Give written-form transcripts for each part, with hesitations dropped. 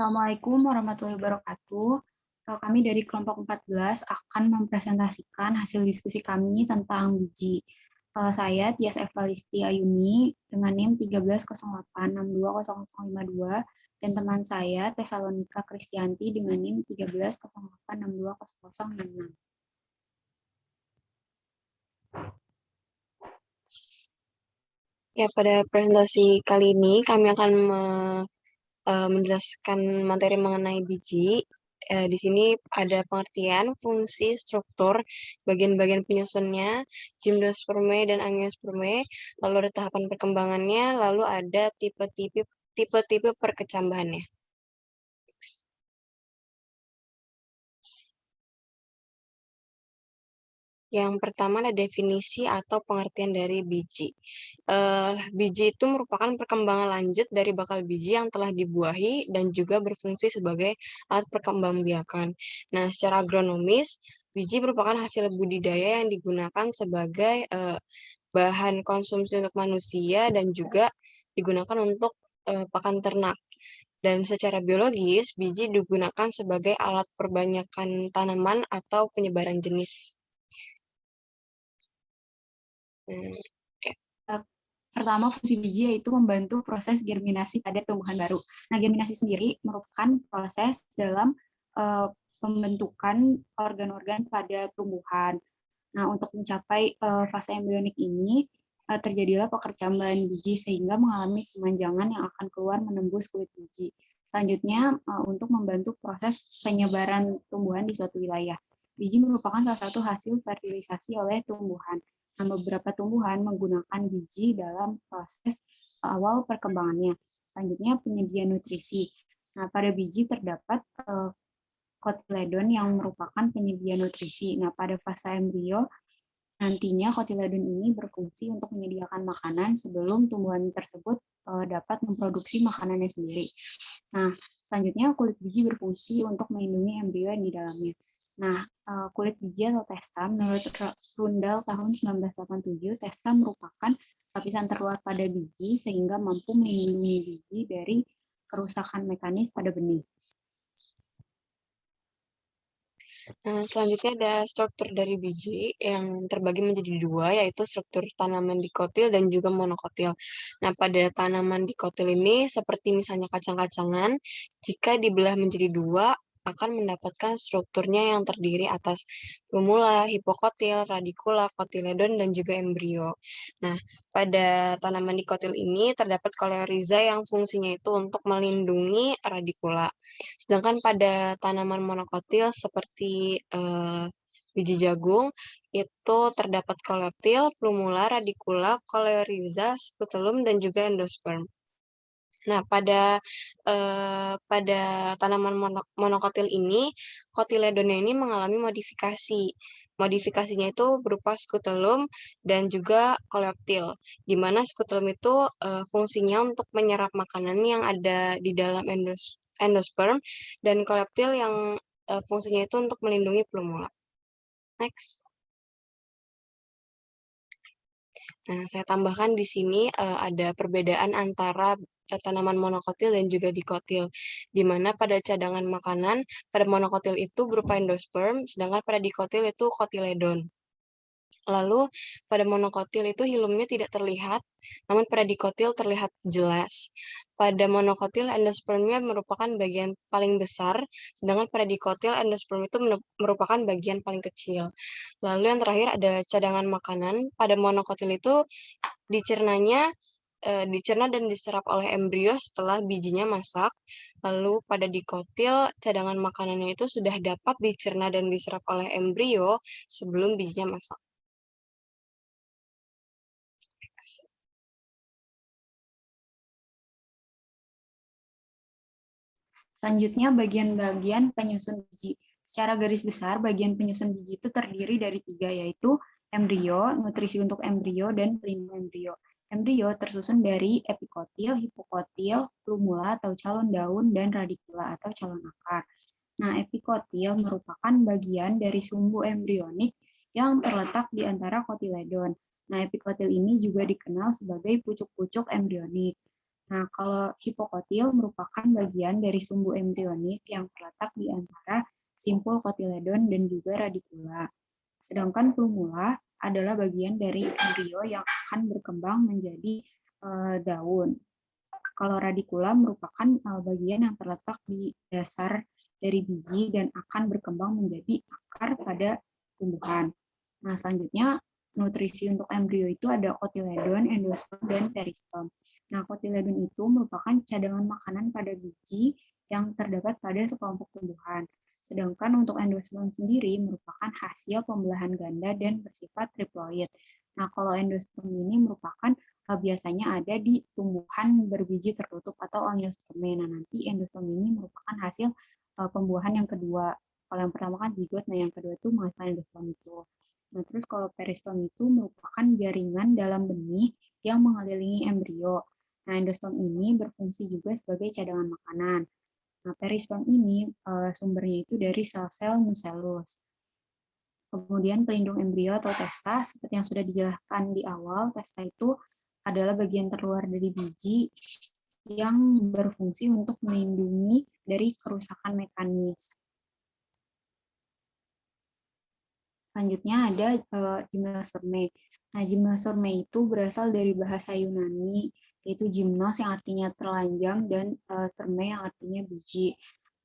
Assalamualaikum warahmatullahi wabarakatuh. Kami dari kelompok 14 akan mempresentasikan hasil diskusi kami tentang biji. Saya Tias Evalisti Ayuni dengan NIM 1308620052 dan teman saya Tesalonika Kristianti dengan NIM 1308620066. Ya, pada presentasi kali ini kami akan menjelaskan materi mengenai biji. Di sini ada pengertian, fungsi, struktur, bagian-bagian penyusunnya, gimnosperme dan angiosperme, lalu ada tahapan perkembangannya, lalu ada tipe-tipe perkecambahannya. Yang pertama ada definisi atau pengertian dari biji. Biji itu merupakan perkembangan lanjut dari bakal biji yang telah dibuahi dan juga berfungsi sebagai alat perkembangbiakan. Nah, secara agronomis, biji merupakan hasil budidaya yang digunakan sebagai bahan konsumsi untuk manusia dan juga digunakan untuk pakan ternak. Dan secara biologis, biji digunakan sebagai alat perbanyakan tanaman atau penyebaran jenis. Pertama, fungsi biji yaitu membantu proses germinasi pada tumbuhan baru. Nah, germinasi sendiri merupakan proses dalam pembentukan organ-organ pada tumbuhan. Nah, untuk mencapai fase embrionik ini, terjadilah perkecambahan biji sehingga mengalami kemanjangan yang akan keluar menembus kulit biji. Selanjutnya, untuk membantu proses penyebaran tumbuhan di suatu wilayah. Biji merupakan salah satu hasil fertilisasi oleh tumbuhan. Nah, beberapa tumbuhan menggunakan biji dalam proses awal perkembangannya. Selanjutnya, penyedia nutrisi. Nah, pada biji terdapat kotiledon yang merupakan penyedia nutrisi. Nah, pada fase embrio, nantinya kotiledon ini berfungsi untuk menyediakan makanan sebelum tumbuhan tersebut dapat memproduksi makanannya sendiri. Nah, selanjutnya kulit biji berfungsi untuk melindungi embrio yang di dalamnya. Nah, kulit biji atau testa, menurut Rundal tahun 1987, testa merupakan lapisan terluar pada biji sehingga mampu melindungi biji dari kerusakan mekanis pada benih. Selanjutnya ada struktur dari biji yang terbagi menjadi dua, yaitu struktur tanaman dikotil dan juga monokotil. Nah, pada tanaman dikotil ini, seperti misalnya kacang-kacangan, jika dibelah menjadi dua, akan mendapatkan strukturnya yang terdiri atas plumula, hipokotil, radikula, kotiledon, dan juga embrio. Nah, pada tanaman dikotil ini terdapat koleoriza yang fungsinya itu untuk melindungi radikula. Sedangkan pada tanaman monokotil seperti biji jagung, itu terdapat koleoptil, plumula, radikula, koleoriza, skutelum, dan juga endosperm. Nah, pada tanaman monokotil ini, kotiledonnya ini mengalami modifikasi. Modifikasinya itu berupa skutelum dan juga koleoptil, di mana skutelum itu fungsinya untuk menyerap makanan yang ada di dalam endosperm, dan koleoptil yang fungsinya itu untuk melindungi plumula. Next. Nah, saya tambahkan di sini ada perbedaan antara tanaman monokotil dan juga dikotil, di mana pada cadangan makanan, pada monokotil itu berupa endosperm, sedangkan pada dikotil itu kotiledon. Lalu, pada monokotil itu hilumnya tidak terlihat, namun pada dikotil terlihat jelas. Pada monokotil, endospermnya merupakan bagian paling besar, sedangkan pada dikotil, endosperm itu merupakan bagian paling kecil. Lalu yang terakhir ada cadangan makanan. Pada monokotil itu dicerna dan diserap oleh embrio setelah bijinya masak. Lalu pada dikotil, cadangan makanannya itu sudah dapat dicerna dan diserap oleh embrio sebelum bijinya masak. Selanjutnya, bagian-bagian penyusun biji. Secara garis besar, bagian penyusun biji itu terdiri dari 3, yaitu embrio, nutrisi untuk embrio, dan pelindung embrio. Embrio tersusun dari epikotil, hipokotil, plumula atau calon daun, dan radikula atau calon akar. Nah, epikotil merupakan bagian dari sumbu embrionik yang terletak di antara kotiledon. Nah, epikotil ini juga dikenal sebagai pucuk-pucuk embrionik. Nah, kalau hipokotil merupakan bagian dari sumbu embrionik yang terletak di antara simpul kotiledon dan juga radikula. Sedangkan plumula adalah bagian dari embrio yang akan berkembang menjadi daun. Kalau radikula merupakan bagian yang terletak di dasar dari biji dan akan berkembang menjadi akar pada tumbuhan. Nah, selanjutnya nutrisi untuk embrio itu ada kotiledon, endosperm, dan perisperm. Nah, kotiledon itu merupakan cadangan makanan pada biji yang terdapat pada sekelompok tumbuhan. Sedangkan untuk endosperm sendiri merupakan hasil pembelahan ganda dan bersifat triploid. Nah, kalau endosperm ini merupakan biasanya ada di tumbuhan berbiji tertutup atau angiospermae. Nah, nanti endosperm ini merupakan hasil pembuahan yang kedua. Kalau yang pertama kan zigot, nah yang kedua itu menghasilkan endosperm itu. Nah, terus kalau perisperm itu merupakan jaringan dalam benih yang mengelilingi embrio. Nah, endosperm ini berfungsi juga sebagai cadangan makanan. Nah, perisperm ini sumbernya itu dari sel-sel nucellus. Kemudian pelindung embrio atau testa, seperti yang sudah dijelaskan di awal, testa itu adalah bagian terluar dari biji yang berfungsi untuk melindungi dari kerusakan mekanis. Selanjutnya ada gymnospermae. Nah, gymnospermae itu berasal dari bahasa Yunani, yaitu gymnos yang artinya telanjang dan spermae yang artinya biji.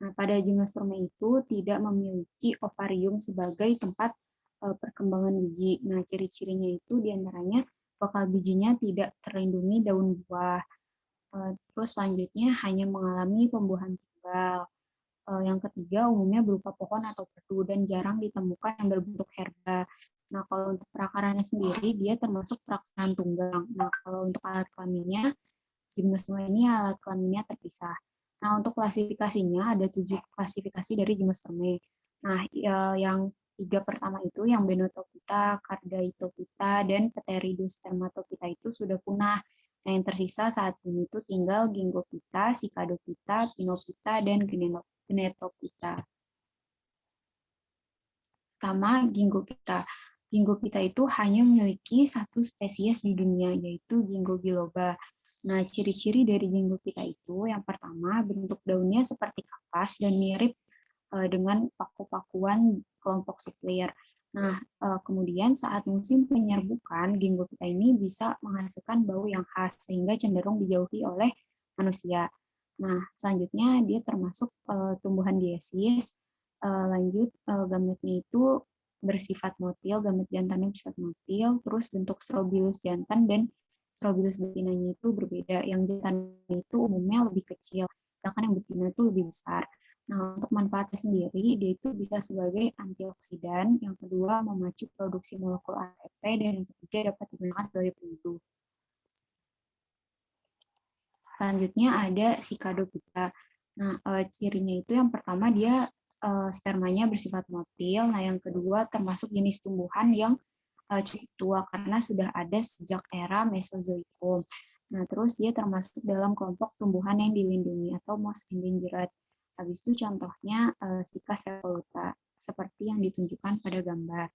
Nah, pada gymnospermae itu tidak memiliki ovarium sebagai tempat perkembangan biji. Nah, ciri-cirinya itu diantaranya bakal bijinya tidak terlindungi daun buah. Terus selanjutnya hanya mengalami pembuahan tunggal. Yang ketiga umumnya berupa pohon atau perdu dan jarang ditemukan yang berbentuk herba. Nah, kalau untuk perakarannya sendiri, dia termasuk perakaran tunggang. Nah, kalau untuk alat kelaminnya, gimnosperma ini alat kelaminnya terpisah. Nah, untuk klasifikasinya ada 7 klasifikasi dari gimnospermae. Nah, yang 3 pertama itu yang Benotophyta, Cardaitophyta, dan Pteridospermatophyta itu sudah punah. Nah, yang tersisa saat ini itu tinggal Gingophyta, Cicadophyta, Pinophyta, dan Gnetophyta. Pertama, Gingophyta. Gingophyta itu hanya memiliki satu spesies di dunia, yaitu Ginkgo biloba. Nah, ciri-ciri dari Gingophyta itu, yang pertama, bentuk daunnya seperti kapas dan mirip dengan paku-pakuan kelompok suklir. Nah, kemudian saat musim penyerbukan, Gingophyta ini bisa menghasilkan bau yang khas, sehingga cenderung dijauhi oleh manusia. Nah, selanjutnya dia termasuk tumbuhan diesis. Lanjut, gametnya itu bersifat motil, gamet jantannya bersifat motil, terus bentuk strobilus jantan dan strobilus betinanya itu berbeda. Yang jantan itu umumnya lebih kecil, sedangkan yang betina itu lebih besar. Nah, untuk manfaatnya sendiri, dia itu bisa sebagai antioksidan, yang kedua memacu produksi molekul ATP, dan yang ketiga dapat digunakan sebagai peneduh. Selanjutnya ada Cicadophyta. Nah, cirinya itu yang pertama dia spermanya bersifat motil. Nah, yang kedua termasuk jenis tumbuhan yang cukup tua karena sudah ada sejak era Mesozoikum. Nah, terus dia termasuk dalam kelompok tumbuhan yang dilindungi atau most endangered. Habis itu contohnya Cycas revoluta seperti yang ditunjukkan pada gambar.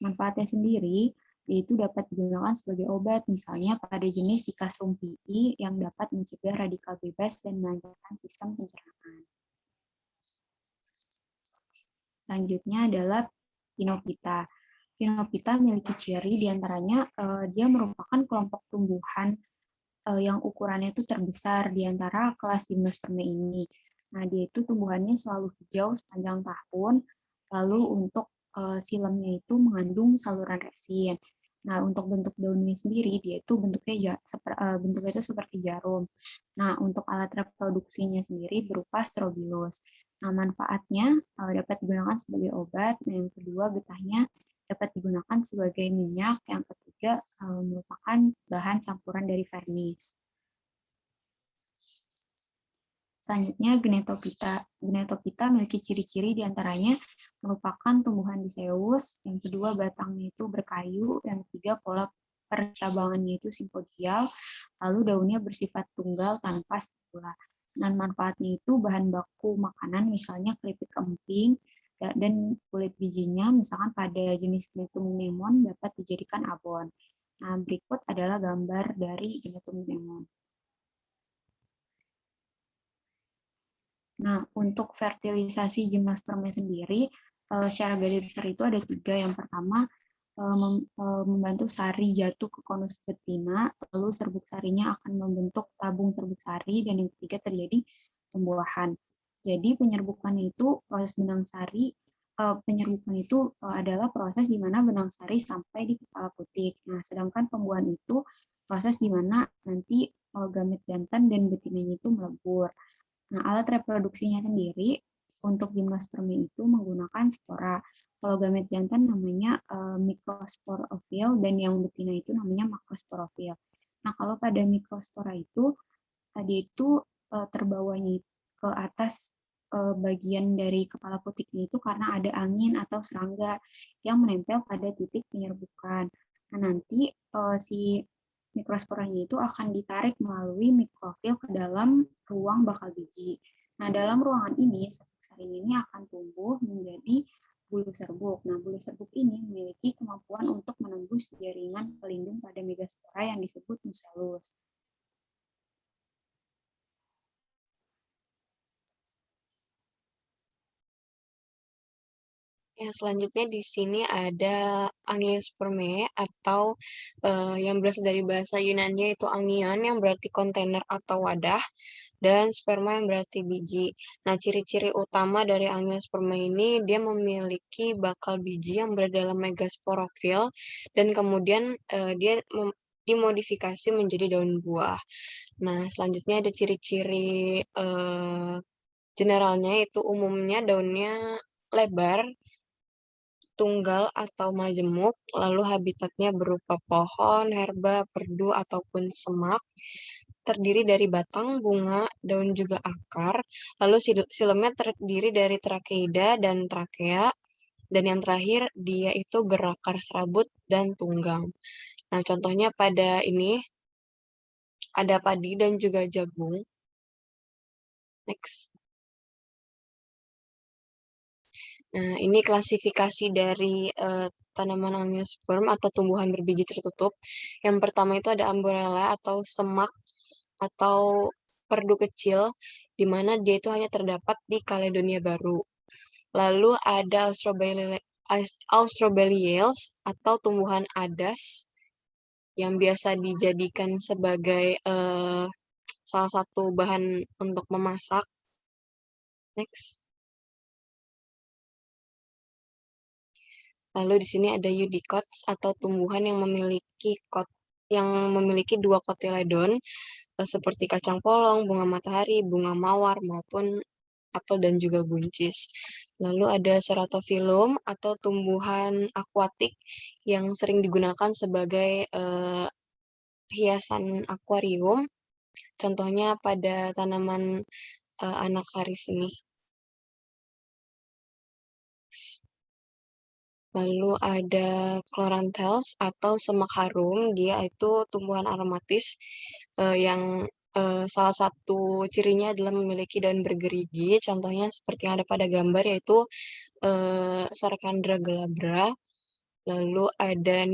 Manfaatnya sendiri yaitu dapat digunakan sebagai obat, misalnya pada jenis Cycas rumpii yang dapat mencegah radikal bebas dan melancarkan sistem pencernaan. Selanjutnya adalah Pinophyta. Pinophyta memiliki ciri diantaranya dia merupakan kelompok tumbuhan yang ukurannya itu terbesar di antara kelas Gymnospermae ini. Nah, dia itu tumbuhannya selalu hijau sepanjang tahun, lalu untuk silemnya itu mengandung saluran resin. Nah, untuk bentuk daunnya sendiri, dia itu bentuknya itu seperti jarum. Nah, untuk alat reproduksinya sendiri berupa strobilus. Nah, manfaatnya dapat digunakan sebagai obat. Nah, yang kedua, getahnya dapat digunakan sebagai minyak. Yang ketiga, merupakan bahan campuran dari vernis. Selanjutnya, Gnetophyta. Gnetophyta memiliki ciri-ciri diantaranya merupakan tumbuhan diceuus, yang kedua batangnya itu berkayu, yang ketiga pola percabangannya itu simpodial, lalu daunnya bersifat tunggal tanpa stipula. Dan manfaatnya itu bahan baku makanan, misalnya keripik emping, dan kulit bijinya, misalkan pada jenis Gnetum lemon dapat dijadikan abon. Nah, berikut adalah gambar dari Gnetum lemon. Nah, untuk fertilisasi gimnospermnya sendiri, secara garis besar itu ada 3. Yang pertama, membantu sari jatuh ke konus betina, lalu serbuk sarinya akan membentuk tabung serbuk sari, dan yang ketiga terjadi pembuahan. Jadi penyerbukan itu proses benang sari, penyerbukan itu adalah proses di mana benang sari sampai di kepala putik. Nah, sedangkan pembuahan itu proses di mana nanti gamet jantan dan betinanya itu melebur. Nah, alat reproduksinya sendiri untuk gimnospermia itu menggunakan spora. Kalau gamet jantan namanya mikrosporofil dan yang betina itu namanya makrosporofil. Nah, kalau pada mikrospora itu tadi itu terbawanya ke atas bagian dari kepala putiknya itu karena ada angin atau serangga yang menempel pada titik penyerbukan. Nah, nanti si mikrosporanya itu akan ditarik melalui mikrofil ke dalam ruang bakal biji. Nah, dalam ruangan ini, serbuk saring ini akan tumbuh menjadi bulu serbuk. Nah, bulu serbuk ini memiliki kemampuan untuk menembus jaringan pelindung pada megaspora yang disebut nucellus. Yang selanjutnya di sini ada angiospermae atau yang berasal dari bahasa Yunani itu angion yang berarti kontainer atau wadah dan sperma yang berarti biji. Nah, ciri-ciri utama dari angiospermae ini dia memiliki bakal biji yang berada dalam megasporofil dan kemudian dia dimodifikasi menjadi daun buah. Nah, selanjutnya ada ciri-ciri generalnya itu umumnya daunnya lebar, tunggal atau majemuk, lalu habitatnya berupa pohon, herba, perdu, ataupun semak, terdiri dari batang, bunga, daun juga akar, lalu silemnya terdiri dari trakeida dan trakea, dan yang terakhir dia itu berakar serabut dan tunggang. Nah, contohnya pada ini ada padi dan juga jagung. Next. Nah, ini klasifikasi dari tanaman angiosperm atau tumbuhan berbiji tertutup. Yang pertama itu ada umbrella atau semak atau perdu kecil, di mana dia itu hanya terdapat di Kaledonia Baru. Lalu ada Austrobeliales atau tumbuhan adas yang biasa dijadikan sebagai salah satu bahan untuk memasak. Next. Lalu di sini ada Eudicots atau tumbuhan yang memiliki 2 kotyledon seperti kacang polong, bunga matahari, bunga mawar maupun apel dan juga buncis. Lalu ada Ceratophyllum atau tumbuhan akuatik yang sering digunakan sebagai hiasan akuarium. Contohnya pada tanaman Anacaris ini. Lalu ada Chloranthus atau semak harum, dia itu tumbuhan aromatis yang salah satu cirinya adalah memiliki daun bergerigi, contohnya seperti yang ada pada gambar yaitu Sarcandra glabra. Lalu ada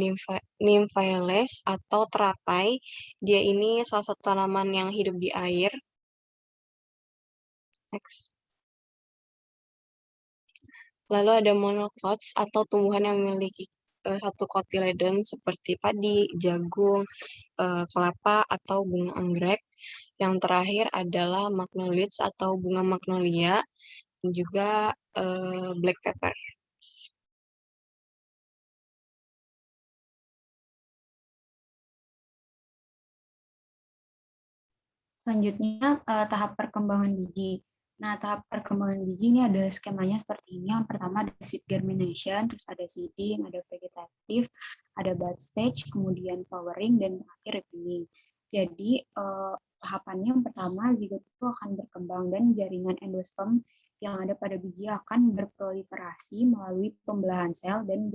Nymphaeales atau teratai, dia ini salah satu tanaman yang hidup di air. Next. Lalu ada monocots atau tumbuhan yang memiliki satu kotyledon seperti padi, jagung, kelapa, atau bunga anggrek. Yang terakhir adalah magnolids atau bunga magnolia, dan juga black pepper. Selanjutnya, tahap perkembangan biji. Nah, tahap perkembangan biji ini ada skemanya seperti ini. Yang pertama ada seed germination, terus ada seeding, ada vegetative, ada bud stage, kemudian flowering, dan terakhir ripening. Jadi, tahapannya yang pertama, zigot itu akan berkembang dan jaringan endosperm yang ada pada biji akan berproliferasi melalui pembelahan sel dan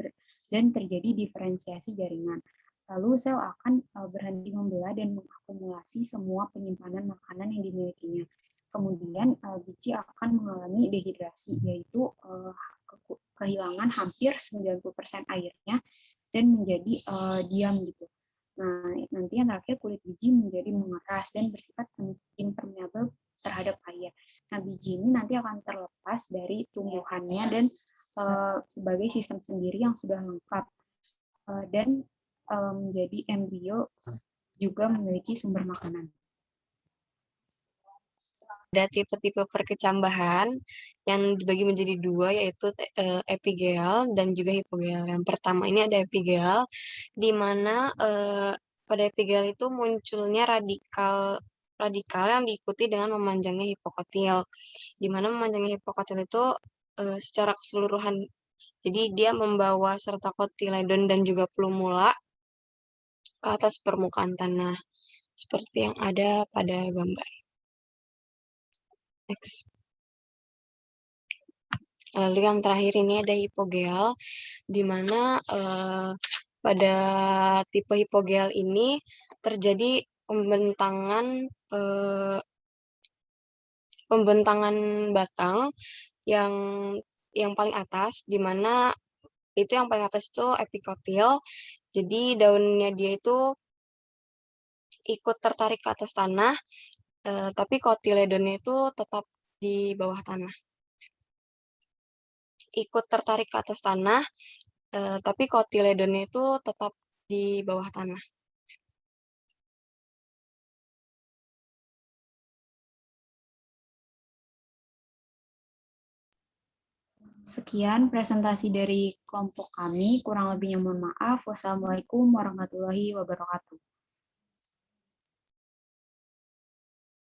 terjadi diferensiasi jaringan. Lalu sel akan berhenti membelah dan mengakumulasi semua penyimpanan makanan yang dimilikinya. Kemudian biji akan mengalami dehidrasi, yaitu kehilangan hampir 90% airnya dan menjadi diam gitu. Nah, nanti yang terakhir kulit biji menjadi mengeras dan bersifat impermeable terhadap air. Nah, biji biji ini nanti akan terlepas dari tumbuhannya dan sebagai sistem sendiri yang sudah lengkap dan menjadi embrio juga memiliki sumber makanan. Ada tipe-tipe perkecambahan yang dibagi menjadi dua, yaitu epigeal dan juga hipogeal. Yang pertama ini ada epigeal, di mana pada epigeal itu munculnya radikal yang diikuti dengan memanjangnya hipokotil, di mana memanjangnya hipokotil itu secara keseluruhan, jadi dia membawa serta kotiledon dan juga plumula ke atas permukaan tanah, seperti yang ada pada gambar. Next. Lalu yang terakhir ini ada hipogeal, di mana pada tipe hipogeal ini terjadi pembentangan batang yang paling atas, di mana itu yang paling atas itu epikotil. Jadi daunnya dia itu ikut tertarik ke atas tanah, tapi kotiledonnya itu tetap di bawah tanah. Ikut tertarik ke atas tanah, tapi kotiledonnya itu tetap di bawah tanah. Sekian presentasi dari kelompok kami. Kurang lebihnya mohon maaf. Wassalamualaikum warahmatullahi wabarakatuh.